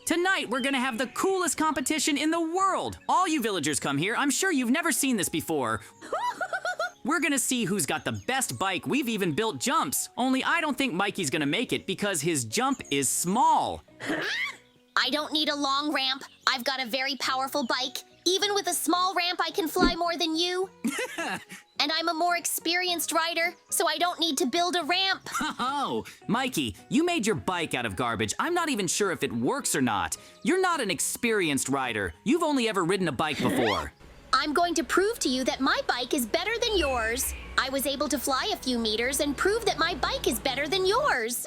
Tonight, we're gonna have the coolest competition in the world. All you villagers come here. I'm sure you've never seen this before. We're gonna see who's got the best bike. We've even built jumps. Only I don't think Mikey's gonna make it because his jump is small. I don't need a long ramp. I've got a very powerful bike. Even with a small ramp, I can fly more than you. And I'm a more experienced rider, so I don't need to build a ramp. Oh, Mikey, you made your bike out of garbage. I'm not even sure if it works or not. You're not an experienced rider. You've only ever ridden a bike before. I'm going to prove to you that my bike is better than yours. I was able to fly a few meters and prove that my bike is better than yours.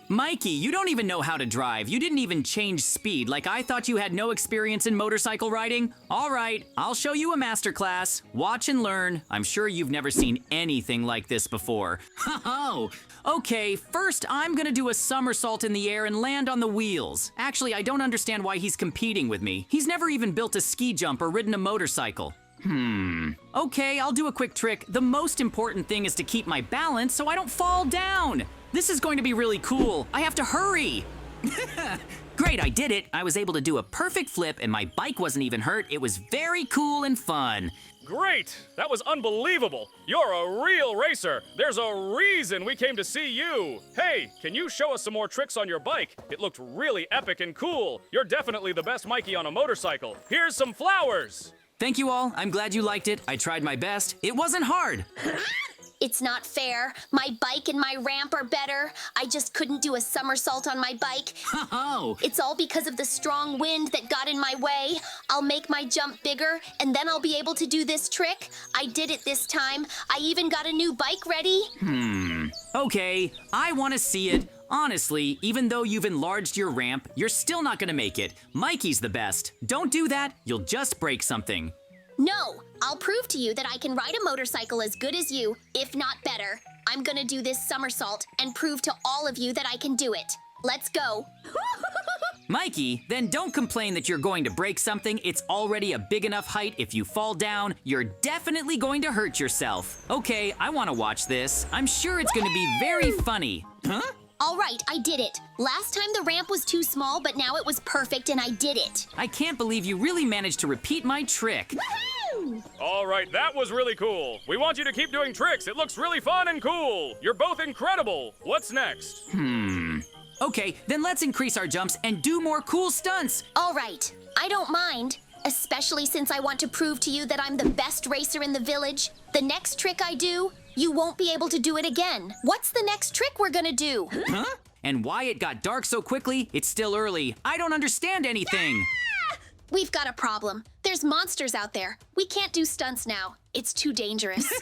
Mikey, you don't even know how to drive. You didn't even change speed. Like I thought you had no experience in motorcycle riding. All right, I'll show you a masterclass. Watch and learn. I'm sure you've never seen anything like this before. Oh, okay, first I'm gonna do a somersault in the air and land on the wheels. Actually, I don't understand why he's competing with me. He's never even built a ski jump or ridden a motorcycle. Okay, I'll do a quick trick. The most important thing is to keep my balance so I don't fall down. This is going to be really cool. I have to hurry. Great, I did it. I was able to do a perfect flip and my bike wasn't even hurt. It was very cool and fun. Great! That was unbelievable! You're a real racer! There's a reason we came to see you! Hey, can you show us some more tricks on your bike? It looked really epic and cool. You're definitely the best Mikey on a motorcycle. Here's some flowers! Thank you all. I'm glad you liked it. I tried my best. It wasn't hard. It's not fair. My bike and my ramp are better. I just couldn't do a somersault on my bike. Oh. It's all because of the strong wind that got in my way. I'll make my jump bigger, and then I'll be able to do this trick. I did it this time. I even got a new bike ready. Okay, I want to see it. Honestly, even though you've enlarged your ramp, you're still not gonna make it. Mikey's the best. Don't do that. You'll just break something. No, I'll prove to you that I can ride a motorcycle as good as you, if not better. I'm gonna do this somersault and prove to all of you that I can do it. Let's go. Mikey, then don't complain that you're going to break something. It's already a big enough height. If you fall down, you're definitely going to hurt yourself. Okay, I want to watch this. I'm sure it's going to be very funny. Huh? All right, I did it. Last time the ramp was too small, but now it was perfect and I did it. I can't believe you really managed to repeat my trick. All right, that was really cool. We want you to keep doing tricks. It looks really fun and cool. You're both incredible. What's next? Okay, then let's increase our jumps and do more cool stunts. All right, I don't mind. Especially since I want to prove to you that I'm the best racer in the village. The next trick I do, you won't be able to do it again. What's the next trick we're gonna do? Huh? And why it got dark so quickly? It's still early. I don't understand anything. We've got a problem. There's monsters out there. We can't do stunts now. It's too dangerous.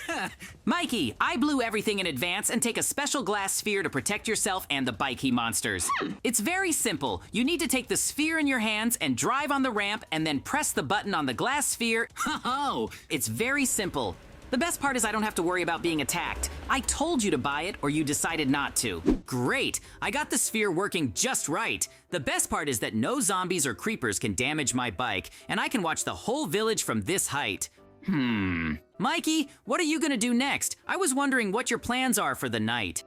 Mikey, I blew everything in advance and take a special glass sphere to protect yourself and the bikey monsters. It's very simple. You need to take the sphere in your hands and drive on the ramp and then press the button on the glass sphere. Oh, it's very simple. The best part is I don't have to worry about being attacked. I told you to buy it or you decided not to. Great, I got the sphere working just right. The best part is that no zombies or creepers can damage my bike, and I can watch the whole village from this height. Mikey, what are you gonna do next? I was wondering what your plans are for the night.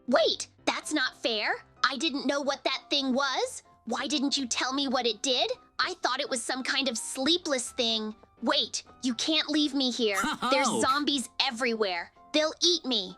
Wait, that's not fair. I didn't know what that thing was. Why didn't you tell me what it did? I thought it was some kind of sleepless thing. Wait, you can't leave me here. There's zombies everywhere. They'll eat me.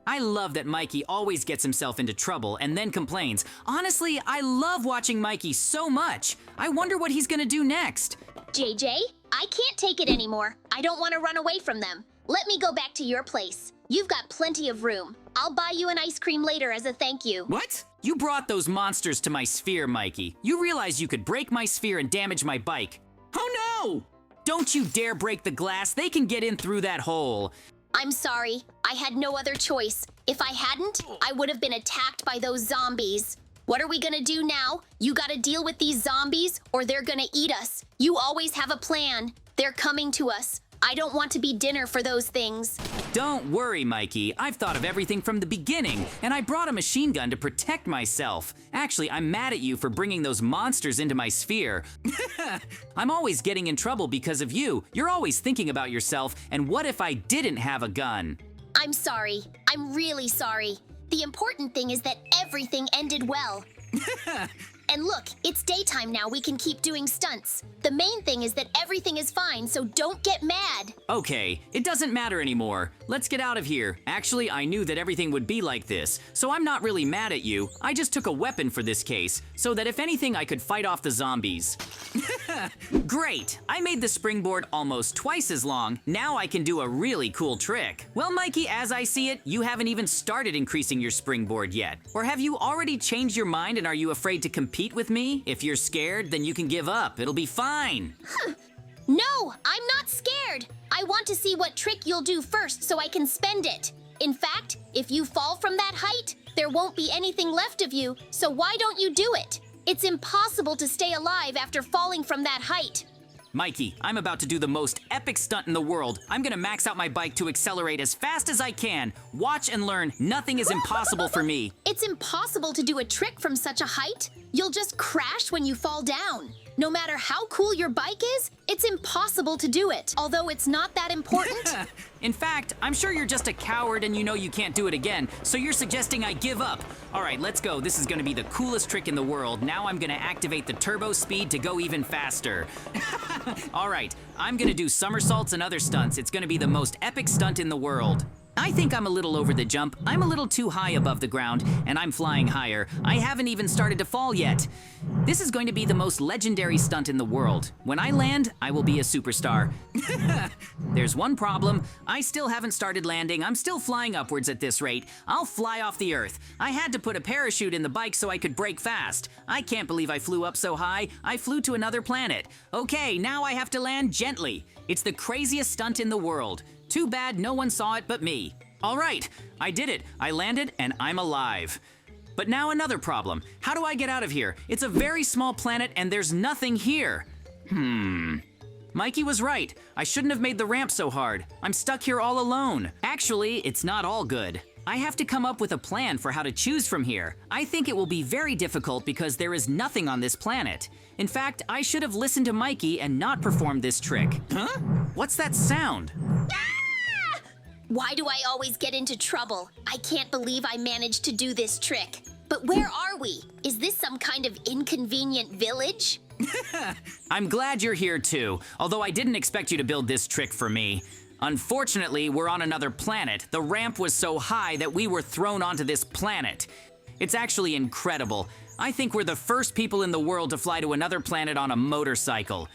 I love that Mikey always gets himself into trouble and then complains. Honestly, I love watching Mikey so much. I wonder what he's gonna do next. JJ, I can't take it anymore. I don't want to run away from them. Let me go back to your place. You've got plenty of room. I'll buy you an ice cream later as a thank you. What? You brought those monsters to my sphere, Mikey. You realize you could break my sphere and damage my bike. Oh no! Don't you dare break the glass. They can get in through that hole. I'm sorry. I had no other choice. If I hadn't, I would have been attacked by those zombies. What are we gonna do now? You gotta deal with these zombies or they're gonna eat us. You always have a plan. They're coming to us. I don't want to be dinner for those things. Don't worry, Mikey. I've thought of everything from the beginning, and I brought a machine gun to protect myself. Actually, I'm mad at you for bringing those monsters into my sphere. I'm always getting in trouble because of you. You're always thinking about yourself, and what if I didn't have a gun? I'm sorry. I'm really sorry. The important thing is that everything ended well. And look, it's daytime now. We can keep doing stunts. The main thing is that everything is fine, so don't get mad. Okay, it doesn't matter anymore. Let's get out of here. Actually, I knew that everything would be like this, so I'm not really mad at you. I just took a weapon for this case, so that if anything, I could fight off the zombies. Great! I made the springboard almost twice as long. Now I can do a really cool trick. Well, Mikey, as I see it, you haven't even started increasing your springboard yet. Or have you already changed your mind and are you afraid to compete with me? If you're scared, then you can give up. It'll be fine. No, I'm not scared. I want to see what trick you'll do first so I can spend it. In fact, if you fall from that height, there won't be anything left of you, so why don't you do it? It's impossible to stay alive after falling from that height. Mikey, I'm about to do the most epic stunt in the world. I'm gonna max out my bike to accelerate as fast as I can. Watch and learn. Nothing is impossible for me. It's impossible to do a trick from such a height. You'll just crash when you fall down. No matter how cool your bike is, it's impossible to do it, although it's not that important. In fact, I'm sure you're just a coward and you know you can't do it again, so you're suggesting I give up. All right, let's go. This is gonna be the coolest trick in the world. Now I'm gonna activate the turbo speed to go even faster. All right, I'm gonna do somersaults and other stunts. It's gonna be the most epic stunt in the world. I think I'm a little over the jump. I'm a little too high above the ground, and I'm flying higher. I haven't even started to fall yet. This is going to be the most legendary stunt in the world. When I land, I will be a superstar. There's one problem. I still haven't started landing. I'm still flying upwards at this rate. I'll fly off the earth. I had to put a parachute in the bike so I could brake fast. I can't believe I flew up so high. I flew to another planet. Okay, now I have to land gently. It's the craziest stunt in the world. Too bad no one saw it but me. All right, I did it. I landed and I'm alive. But now another problem. How do I get out of here? It's a very small planet and there's nothing here. Mikey was right. I shouldn't have made the ramp so hard. I'm stuck here all alone. Actually, it's not all good. I have to come up with a plan for how to choose from here. I think it will be very difficult because there is nothing on this planet. In fact, I should have listened to Mikey and not performed this trick. Huh? What's that sound? Why do I always get into trouble? I can't believe I managed to do this trick. But where are we? Is this some kind of inconvenient village? I'm glad you're here too, although I didn't expect you to build this trick for me. Unfortunately, we're on another planet. The ramp was so high that we were thrown onto this planet. It's actually incredible. I think we're the first people in the world to fly to another planet on a motorcycle.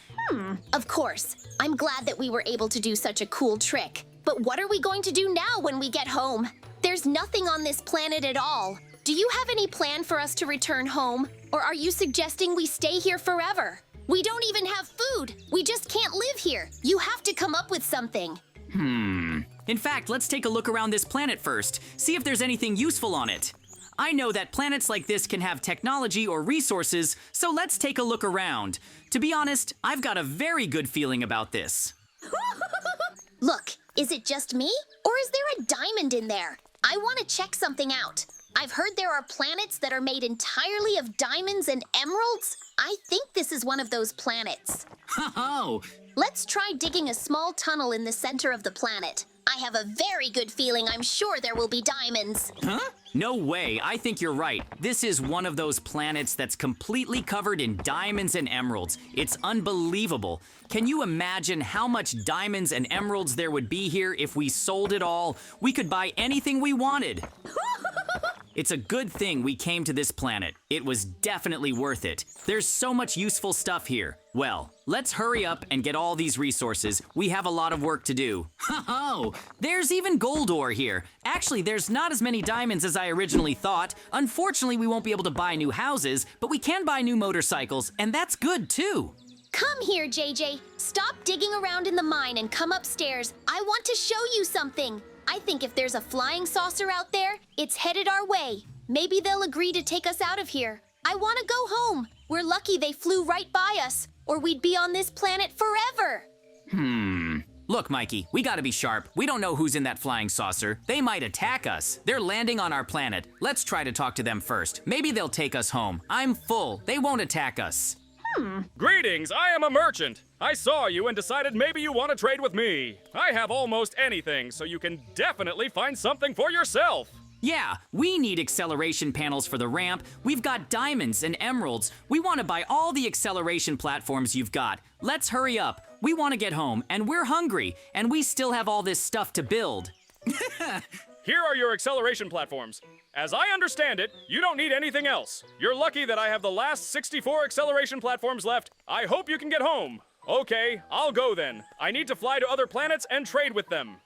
Of course. I'm glad that we were able to do such a cool trick. But what are we going to do now when we get home? There's nothing on this planet at all. Do you have any plan for us to return home? Or are you suggesting we stay here forever? We don't even have food. We just can't live here. You have to come up with something. In fact, let's take a look around this planet first. See if there's anything useful on it. I know that planets like this can have technology or resources, so let's take a look around. To be honest, I've got a very good feeling about this. Look, is it just me? Or is there a diamond in there? I want to check something out. I've heard there are planets that are made entirely of diamonds and emeralds. I think this is one of those planets. Oh! Let's try digging a small tunnel in the center of the planet. I have a very good feeling I'm sure there will be diamonds. Huh? No way, I think you're right. This is one of those planets that's completely covered in diamonds and emeralds. It's unbelievable. Can you imagine how much diamonds and emeralds there would be here if we sold it all? We could buy anything we wanted. It's a good thing we came to this planet. It was definitely worth it. There's so much useful stuff here. Well, let's hurry up and get all these resources. We have a lot of work to do. Oh, there's even gold ore here. Actually, there's not as many diamonds as I originally thought. Unfortunately, we won't be able to buy new houses, but we can buy new motorcycles, and that's good too. Come here, JJ. Stop digging around in the mine and come upstairs. I want to show you something. I think if there's a flying saucer out there, it's headed our way. Maybe they'll agree to take us out of here. I want to go home. We're lucky they flew right by us, or we'd be on this planet forever. Look, Mikey, we gotta be sharp. We don't know who's in that flying saucer. They might attack us. They're landing on our planet. Let's try to talk to them first. Maybe they'll take us home. I'm full. They won't attack us. Greetings, I am a merchant. I saw you and decided maybe you want to trade with me. I have almost anything, so you can definitely find something for yourself. Yeah, we need acceleration panels for the ramp. We've got diamonds and emeralds. We want to buy all the acceleration platforms you've got. Let's hurry up. We want to get home, and we're hungry, and we still have all this stuff to build. Here are your acceleration platforms. As I understand it, you don't need anything else. You're lucky that I have the last 64 acceleration platforms left. I hope you can get home. Okay, I'll go then. I need to fly to other planets and trade with them.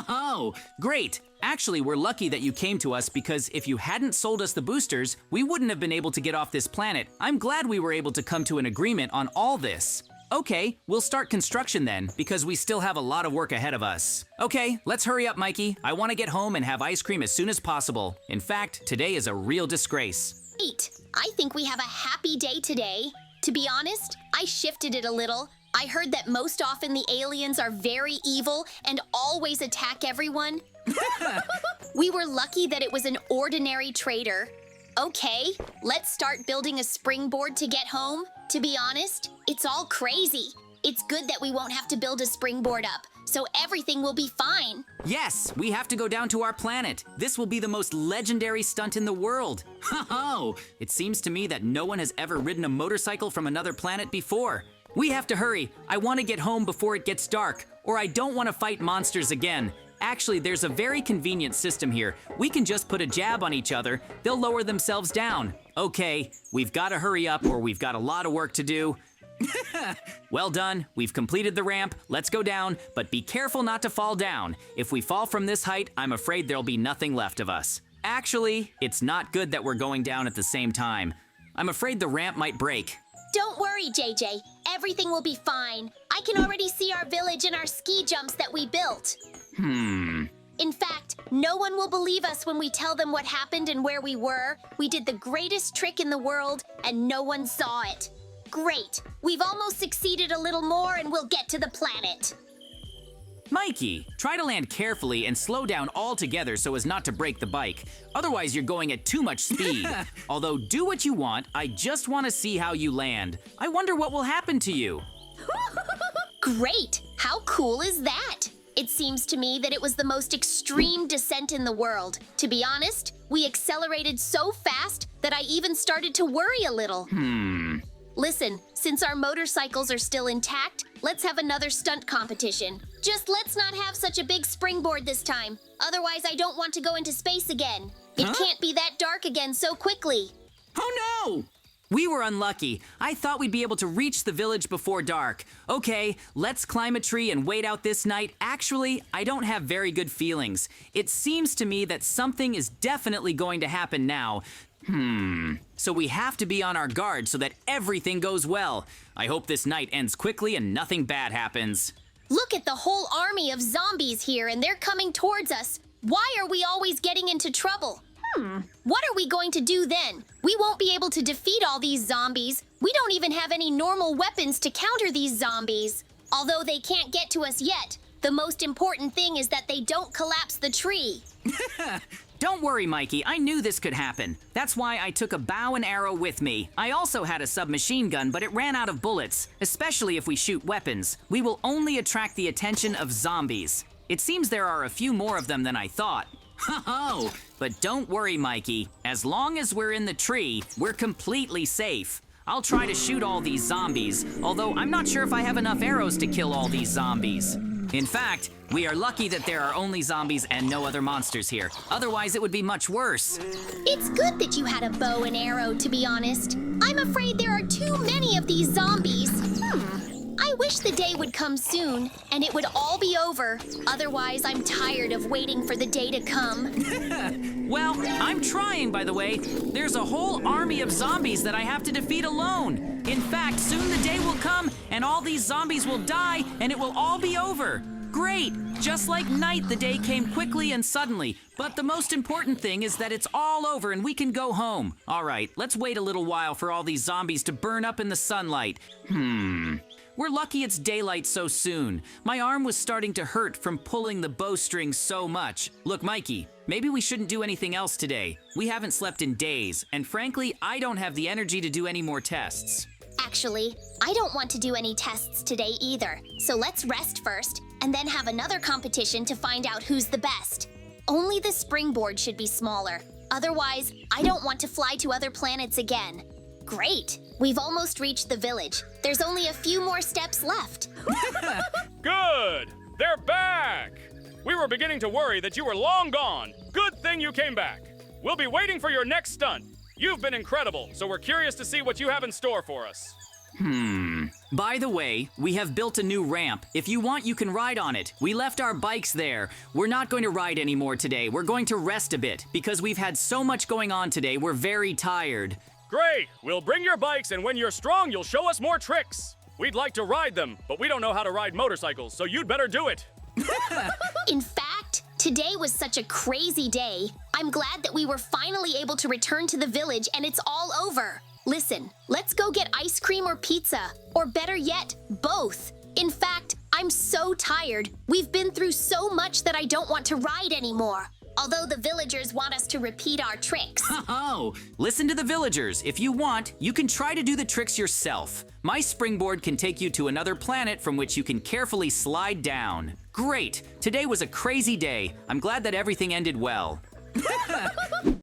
Oh, great. Actually, we're lucky that you came to us because if you hadn't sold us the boosters, we wouldn't have been able to get off this planet. I'm glad we were able to come to an agreement on all this. Okay, we'll start construction then, because we still have a lot of work ahead of us. Okay, let's hurry up, Mikey. I want to get home and have ice cream as soon as possible. In fact, today is a real disgrace. Great. I think we have a happy day today. To be honest, I shifted it a little. I heard that most often the aliens are very evil and always attack everyone. We were lucky that it was an ordinary trader. Okay, let's start building a springboard to get home. To be honest, it's all crazy. It's good that we won't have to build a springboard up, so everything will be fine. Yes, we have to go down to our planet. This will be the most legendary stunt in the world. Ho-ho! It seems to me that no one has ever ridden a motorcycle from another planet before. We have to hurry. I want to get home before it gets dark, or I don't want to fight monsters again. Actually, there's a very convenient system here. We can just put a jab on each other. They'll lower themselves down. Okay, we've got to hurry up or we've got a lot of work to do. Well done. We've completed the ramp. Let's go down, but be careful not to fall down. If we fall from this height, I'm afraid there'll be nothing left of us. Actually, it's not good that we're going down at the same time. I'm afraid the ramp might break. Don't worry, JJ. Everything will be fine. I can already see our village and our ski jumps that we built. In fact, no one will believe us when we tell them what happened and where we were. We did the greatest trick in the world, and no one saw it. Great. We've almost succeeded a little more, and we'll get to the planet. Mikey, try to land carefully and slow down altogether so as not to break the bike. Otherwise, you're going at too much speed. Although, do what you want, I just want to see how you land. I wonder what will happen to you. Great! How cool is that? It seems to me that it was the most extreme descent in the world. To be honest, we accelerated so fast that I even started to worry a little. Listen, since our motorcycles are still intact, let's have another stunt competition. Just let's not have such a big springboard this time. Otherwise, I don't want to go into space again. It can't be that dark again so quickly. Oh no! We were unlucky. I thought we'd be able to reach the village before dark. Okay, let's climb a tree and wait out this night. Actually, I don't have very good feelings. It seems to me that something is definitely going to happen now. So we have to be on our guard so that everything goes well. I hope this night ends quickly and nothing bad happens. Look at the whole army of zombies here, and they're coming towards us. Why are we always getting into trouble? What are we going to do then? We won't be able to defeat all these zombies. We don't even have any normal weapons to counter these zombies. Although they can't get to us yet, the most important thing is that they don't collapse the tree. Don't worry, Mikey. I knew this could happen. That's why I took a bow and arrow with me. I also had a submachine gun, but it ran out of bullets, especially if we shoot weapons. We will only attract the attention of zombies. It seems there are a few more of them than I thought. Ho-ho! But don't worry, Mikey. As long as we're in the tree, we're completely safe. I'll try to shoot all these zombies, although I'm not sure if I have enough arrows to kill all these zombies. In fact, we are lucky that there are only zombies and no other monsters here. Otherwise, it would be much worse. It's good that you had a bow and arrow, to be honest. I'm afraid there are too many of these zombies. I wish the day would come soon, and it would all be over. Otherwise, I'm tired of waiting for the day to come. Well, I'm trying, by the way. There's a whole army of zombies that I have to defeat alone. In fact, soon the day will come, and all these zombies will die, and it will all be over. Great! Just like night, the day came quickly and suddenly. But the most important thing is that it's all over and we can go home. All right, let's wait a little while for all these zombies to burn up in the sunlight. We're lucky it's daylight so soon. My arm was starting to hurt from pulling the bowstring so much. Look, Mikey, maybe we shouldn't do anything else today. We haven't slept in days, and frankly, I don't have the energy to do any more tests. Actually, I don't want to do any tests today either. So let's rest first, and then have another competition to find out who's the best. Only the springboard should be smaller. Otherwise, I don't want to fly to other planets again. Great! We've almost reached the village. There's only a few more steps left. Good! They're back! We were beginning to worry that you were long gone. Good thing you came back. We'll be waiting for your next stunt. You've been incredible, so we're curious to see what you have in store for us. By the way, we have built a new ramp. If you want, you can ride on it. We left our bikes there. We're not going to ride anymore today. We're going to rest a bit. Because we've had so much going on today, we're very tired. Great! We'll bring your bikes, and when you're strong, you'll show us more tricks. We'd like to ride them, but we don't know how to ride motorcycles, so you'd better do it. In fact, today was such a crazy day. I'm glad that we were finally able to return to the village and it's all over. Listen, let's go get ice cream or pizza, or better yet, both. In fact, I'm so tired. We've been through so much that I don't want to ride anymore. Although the villagers want us to repeat our tricks. Oh, listen to the villagers. If you want, you can try to do the tricks yourself. My springboard can take you to another planet from which you can carefully slide down. Great! Today was a crazy day. I'm glad that everything ended well.